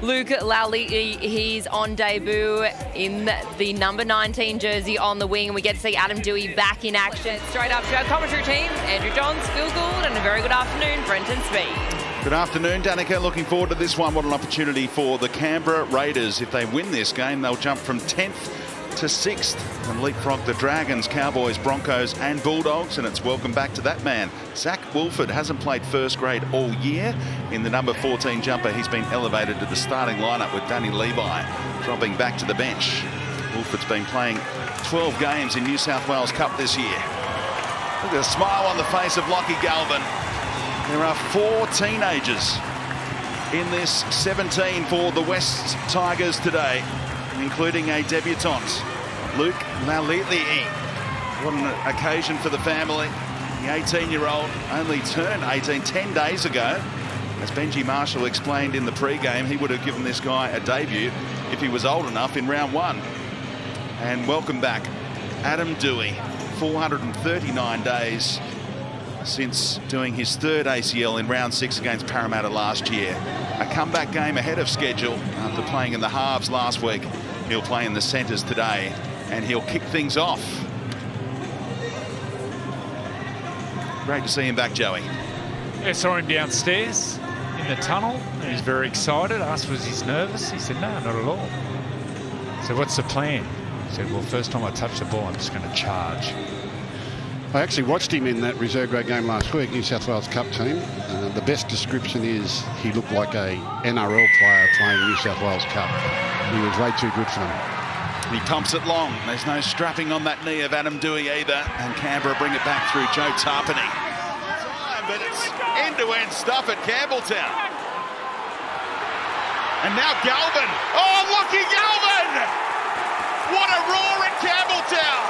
Luke Lauliti, he's on debut in the number 19 jersey on the wing, and we get to see Adam Doueihi back in action. Straight up to our commentary team, Andrew Johns, Phil Gould, and a very good afternoon, Brenton Speed. Good afternoon, Danica. Looking forward to this one. What an opportunity for the Canberra Raiders. If they win this game, they'll jump from 10th to 6th and leapfrog the Dragons, Cowboys, Broncos and Bulldogs. And it's welcome back to that man. Zach Wilford hasn't played first grade all year. In the number 14 jumper, he's been elevated to the starting lineup with Danny Levi dropping back to the bench. Wilford's been playing 12 games in New South Wales Cup this year. Look at the smile on the face of Lockie Galvin. There are 4 teenagers in this 17 for the West Tigers today, including a debutante, Luke Lauliti. What an occasion for the family. The 18-year-old only turned 18 10 days ago. As Benji Marshall explained in the pre-game, he would have given this guy a debut if he was old enough in round 1. And welcome back, Adam Doueihi. 439 days since doing his 3rd ACL in round 6 against Parramatta last year. A comeback game ahead of schedule after playing in the halves last week. He'll play in the centres today and he'll kick things off. Great to see him back, Joey. I saw him downstairs in the tunnel. He was very excited. Asked was he nervous. He said, no, not at all. So what's the plan? He said, well, first time I touch the ball, I'm just going to charge. I actually watched him in that reserve grade game last week, New South Wales Cup team. The best description is he looked like a NRL player playing New South Wales Cup. He was way too good for them. He pumps it long. There's no strapping on that knee of Adam Doueihi either. And Canberra bring it back through Joe Tarpany. But it's end-to-end stuff at Campbelltown. And now Galvin. Oh, Lockie Galvin! What a roar at Campbelltown!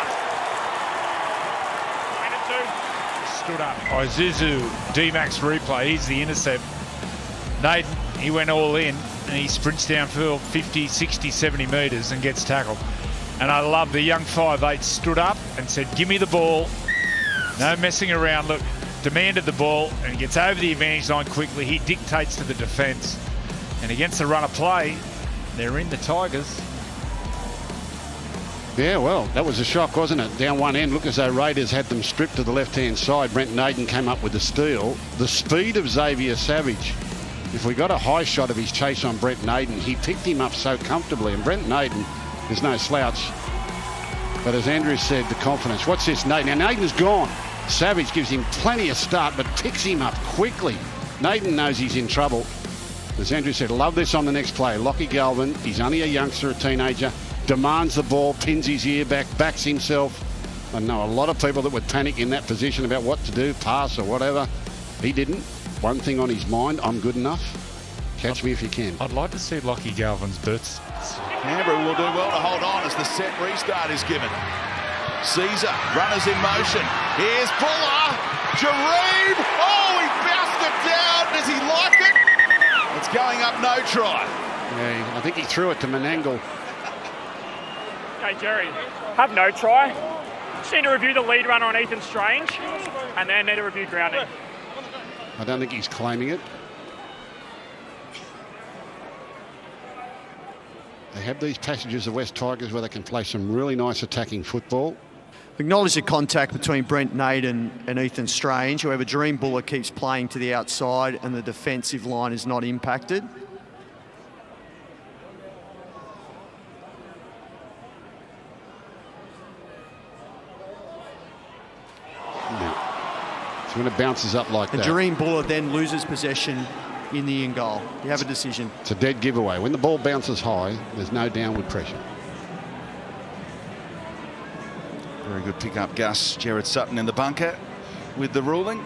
Stood up. Isuzu, D-Max replay. He's the intercept. Naden, he went all in and he sprints downfield 50, 60, 70 metres and gets tackled. And I love the young 5'8" stood up and said, give me the ball. No messing around. Look, demanded the ball and he gets over the advantage line quickly. He dictates to the defence. And against the run of play, they're in the Tigers. Yeah, well, that was a shock, wasn't it? Down one end, look as though Raiders had them stripped to the left-hand side. Brent Naden came up with the steal. The speed of Xavier Savage. If we got a high shot of his chase on Brent Naden, he picked him up so comfortably. And Brent Naden is no slouch. But as Andrew said, the confidence. What's this, Naden? Now, Naden's gone. Savage gives him plenty of start, but picks him up quickly. Naden knows he's in trouble. As Andrew said, love this on the next play. Lockie Galvin, he's only a youngster, a teenager. Demands the ball, pins his ear back, backs himself. I know a lot of people that would panic in that position about what to do, pass or whatever. He didn't. One thing on his mind, I'm good enough. Catch me if you can. I'd like to see Lockie Galvin's boots. Canberra will do well to hold on as the set restart is given. Caesar, runners in motion. Here's Buller. Jareem. Oh, he bounced it down. Does he like it? It's going up no try. Yeah, I think he threw it to Menangle. Okay, Jerry, have no try. Just need to review the lead runner on Ethan Strange and then need to review grounding. I don't think he's claiming it. They have these passages of West Tigers where they can play some really nice attacking football. Acknowledge the contact between Brent Naden and Ethan Strange. However, Jareem Buller keeps playing to the outside and the defensive line is not impacted. So when it bounces up like and that. Jareem Buller then loses possession in the in goal. You have a decision. It's a dead giveaway. When the ball bounces high, there's no downward pressure. Very good pick up, Gus. Jared Sutton in the bunker with the ruling. They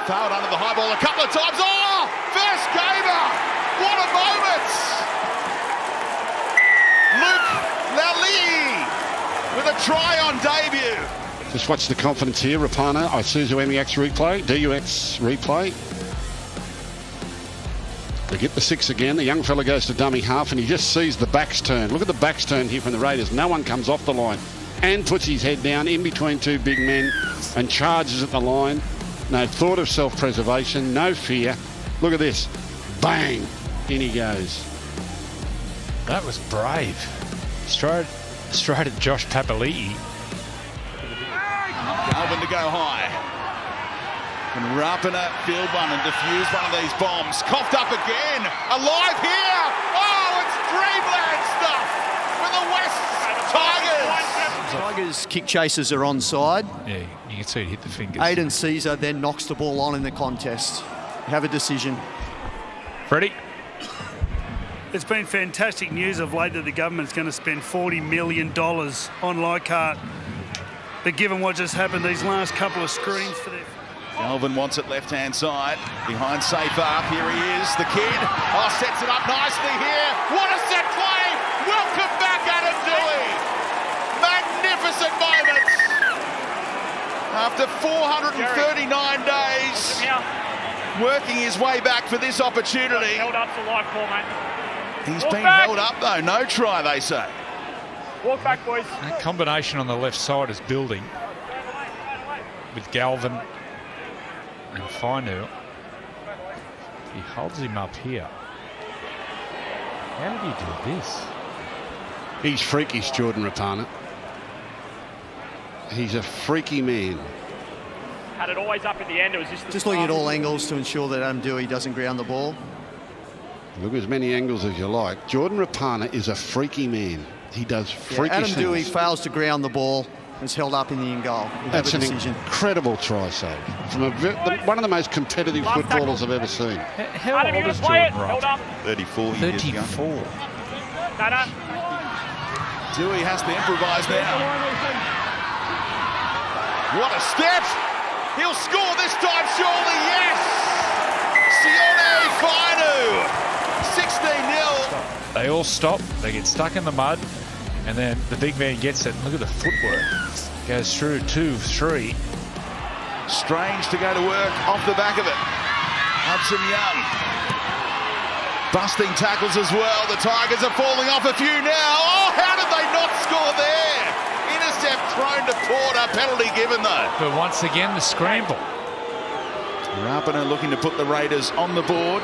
failed under the high ball a couple of times. Oh, first gamer. What a moment. Luke Lauliti with a try on debut. Just watch the confidence here. Rapana, Isuzu MX replay, DUX replay. They get the 6 again. The young fella goes to dummy half and he just sees the backs turn. Look at the backs turn here from the Raiders. No one comes off the line and puts his head down in between 2 big men and charges at the line. No thought of self-preservation, no fear. Look at this. Bang! In he goes. That was brave. Straight at Josh Papali'i. Galvin to go high. And Rapana field one and defuse one of these bombs. Coughed up again. Alive here. Oh, it's dreamland stuff for the West Tigers. Tigers kick chasers are onside. Yeah, you can see it hit the fingers. Aiden Caesar then knocks the ball on in the contest. Have a decision. Freddie? It's been fantastic news of late that the government's going to spend $40 million on Leichhardt. But given what just happened, these last couple of screens for their... Galvin wants it left-hand side. Behind safe up. Here he is, the kid. Oh, sets it up nicely here. What a set play. Welcome back, Adam Dewey. Magnificent moments. After 439 days, working his way back for this opportunity. Held up to life call, mate. He's been held up, though. No try, they say. Walk back, boys. That combination on the left side is building with Galvin and Fainu. He holds him up here. How did he do this? He's freakish, Jordan Rapana. He's a freaky man. Had it always up at the end. It was Just looking at all angles to ensure that Adam Dewey doesn't ground the ball. Look as many angles as you like. Jordan Rapana is a freaky man. He does freakish Adam things. Dewey fails to ground the ball. It's held up in the in goal. That's an incredible try save from one of the most competitive footballers I've ever seen. How Adam, old you is play it. Jordan Held Wright? up. 34 years young. 34. No. Dewey has to improvise now. What a step! He'll score this time, surely, yes! Sione Fainu, 16-0. They all stop, they get stuck in the mud, and then the big man gets it. Look at the footwork. Goes through 2, 3. Strange to go to work off the back of it. Hudson Young. Busting tackles as well. The Tigers are falling off a few now. Oh, how did they not score there? Intercept thrown to Porter. Penalty given, though. But once again, the scramble. Rapana looking to put the Raiders on the board.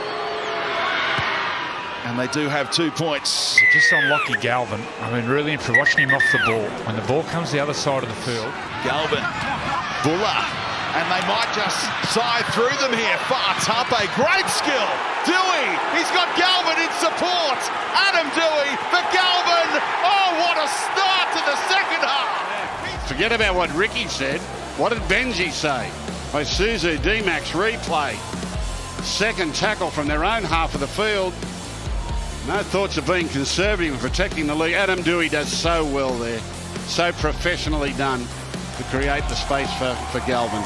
And they do have 2 points. Just on Lockie Galvin, I mean, really for watching him off the ball. When the ball comes the other side of the field. Galvin, Buller, and they might just side through them here. Tape, great skill. Dewey, he's got Galvin in support. Adam Dewey for Galvin. Oh, what a start to the second half. Forget about what Ricky said. What did Benji say? Isuzu D-Max replay. Second tackle from their own half of the field. No thoughts of being conservative and protecting the lead. Adam Dewey does so well there. So professionally done to create the space for Galvin.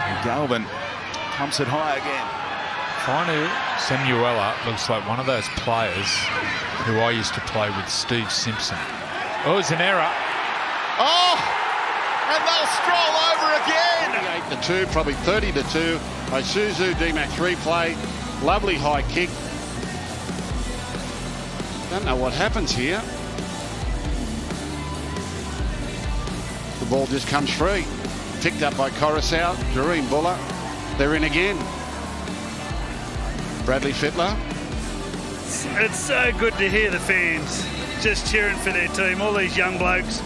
And Galvin pumps it high again. Fainu Samuela looks like one of those players who I used to play with, Steve Simpson. Oh, it's an error. Oh, and they'll stroll over again. 28-2, probably 30-2. Isuzu D-Max replay. Lovely high kick. Don't know what happens here. The ball just comes free. Picked up by Coruscant, Jareen Buller. They're in again. Bradley Fittler. It's so good to hear the fans just cheering for their team. All these young blokes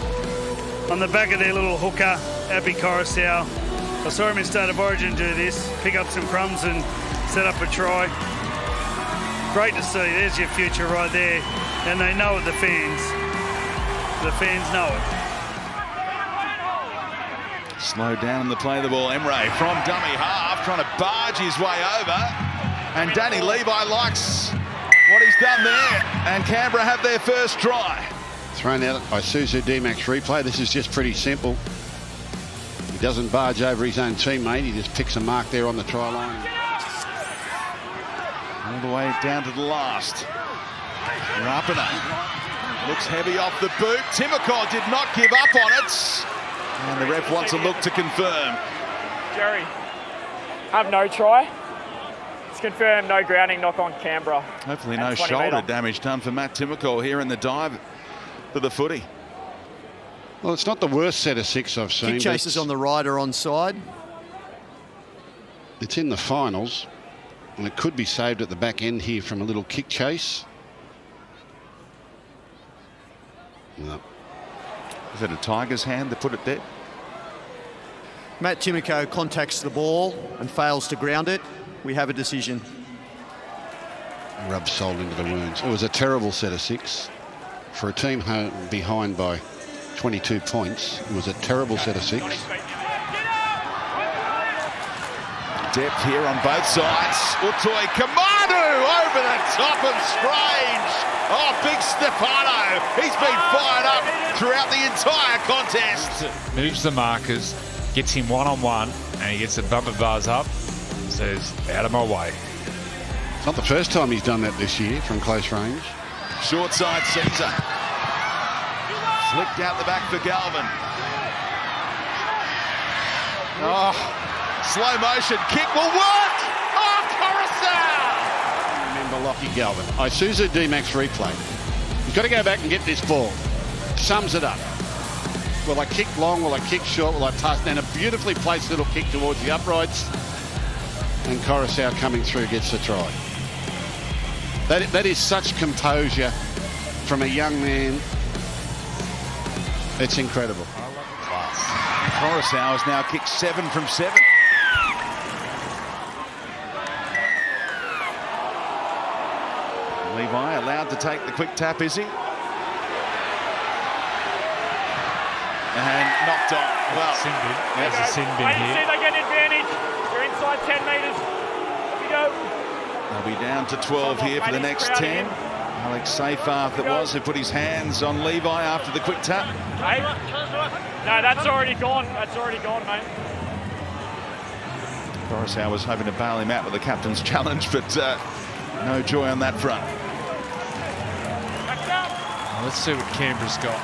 on the back of their little hooker, Abby Coruscant. I saw him in State of Origin do this, pick up some crumbs and set up a try. Great to see. There's your future right there. And they know it, the fans. The fans know it. Slowed down in the play of the ball. Emre from dummy half, trying to barge his way over. And Danny Levi likes what he's done there. And Canberra have their first try. Thrown out by Isuzu D-Max replay. This is just pretty simple. He doesn't barge over his own teammate. He just picks a mark there on the try line. All the way down to the last. Rapana looks heavy off the boot. Timokor did not give up on it. And the ref wants a look to confirm. Jerry, have no try. It's confirmed, no grounding, knock on Canberra. Hopefully no shoulder damage done for Matt Timokor here in the dive for the footy. Well, it's not the worst set of 6 I've seen. Kick chases on the right are onside. It's in the finals, and it could be saved at the back end here from a little kick chase. No. Is it a Tiger's hand that put it there? Matt Timoko contacts the ball and fails to ground it. We have a decision. Rub salt into the wounds. It was a terrible set of 6. For a team behind by 22 points, it was a terrible set of 6. Depth here on both sides. Utoi Kamanu over the top of Strange. Oh, big Stefano. He's been fired up throughout the entire contest. Moves the markers, gets him one-on-one, and he gets the bumper bars up, says, out of my way. It's not the first time he's done that this year from close range. Short side Caesar. Flicked out the back for Galvin. Oh, slow motion kick will work. Oh, Coruscant. Remember Lockie Galvin. Isuzu D-Max replay. He's got to go back and get this ball. Sums it up. Will I kick long? Will I kick short? Will I toss? And a beautifully placed little kick towards the uprights. And Coruscant coming through gets the try. That is such composure from a young man. It's incredible. Coruscant has now kicked 7 from 7. Levi allowed to take the quick tap, is he? And knocked on. Well, Sin bin. There's a sin bin Wait and see, here. they get an advantage. You're inside 10 metres. Off you go. they'll be down to 12 here for the next 10. Alex Seyfarth it was who put his hands on Levi after the quick tap. Hey. No, that's already gone. That's already gone, mate. Coruscant was hoping to bail him out with the captain's challenge, but no joy on that front. Well, let's see what Canberra's got.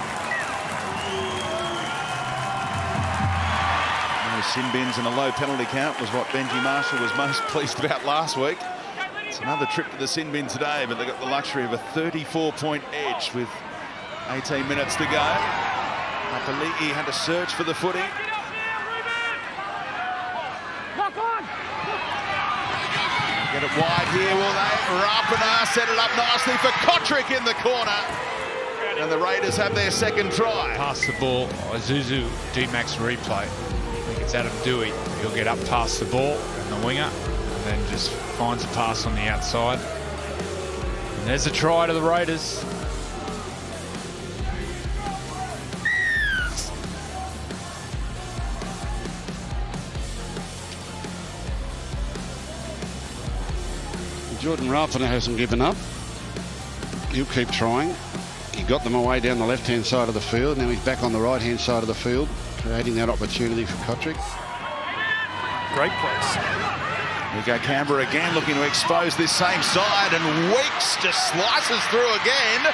No sin bins and a low penalty count was what Benji Marshall was most pleased about last week. It's another trip to the sin bin today, but they got the luxury of a 34-point edge with 18 minutes to go. Apaliki had to search for the footy. Get it wide here, will they? Rapana set it up nicely for Kotrick in the corner. And the Raiders have their second try. Pass the ball. Isuzu D-Max replay. I think it's Adam Dewey. He'll get up past the ball and the winger, and then just finds a pass on the outside. And there's a try to the Raiders. Jordan Rapana hasn't given up. He'll keep trying. He got them away down the left-hand side of the field. Now he's back on the right-hand side of the field, creating that opportunity for Kotrick. Great place. Here we go Canberra again, looking to expose this same side, and Weeks just slices through again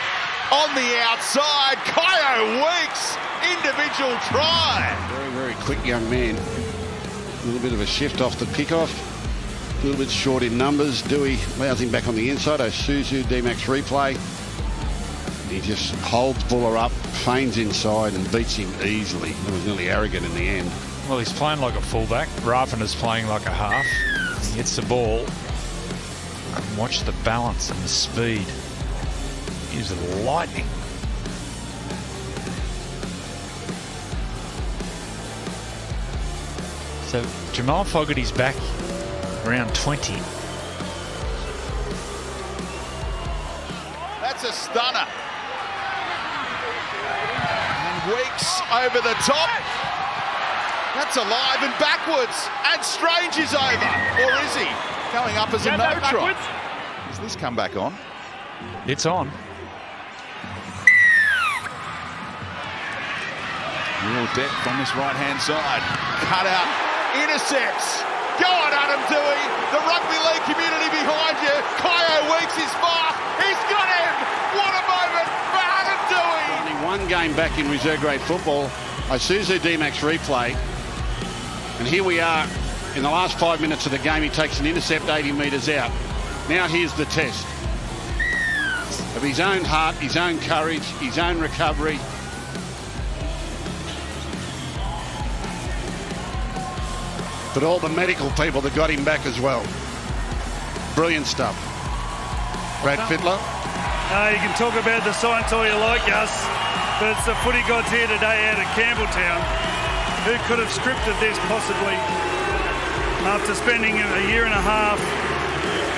on the outside. Kyo Weeks, individual try. Very, very quick young man. A little bit of a shift off the kickoff. A little bit short in numbers. Dewey allows him back on the inside. Isuzu D-Max replay. He just holds Buller up, feigns inside and beats him easily. It was nearly arrogant in the end. Well, he's playing like a fullback. Rapana's playing like a half. He hits the ball. And watch the balance and the speed. He's lightning. So Jamal Fogarty's back around 20. That's a stunner. And Weeks over the top. That's alive and backwards. And Strange is over. Or is he? Going up as a no try. Has this come back on? It's on. Real depth on this right-hand side. Cut out. Intercepts. Go on, Adam Dewey. The rugby league community behind you. Kyo Weeks is far. He's got him. What a moment for Adam Dewey. Only one game back in reserve grade football. Isuzu D-Max replay. And here we are in the last 5 minutes of the game. He takes an intercept 80 metres out. Now here's the test of his own heart, his own courage, his own recovery. but all the medical people that got him back as well. Brilliant stuff. Brad Fittler. You can talk about the science all you like, Gus, but it's the footy gods here today out at Campbelltown. Who could have scripted this possibly after spending a year and a half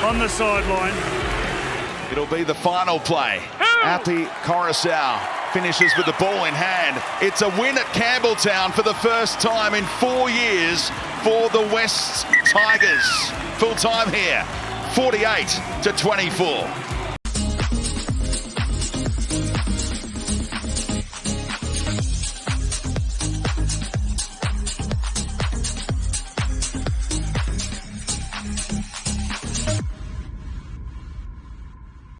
on the sideline? It'll be the final play. Api Coruscant finishes with the ball in hand. It's a win at Campbelltown for the first time in 4 years for the West Tigers. Full time here, 48-24.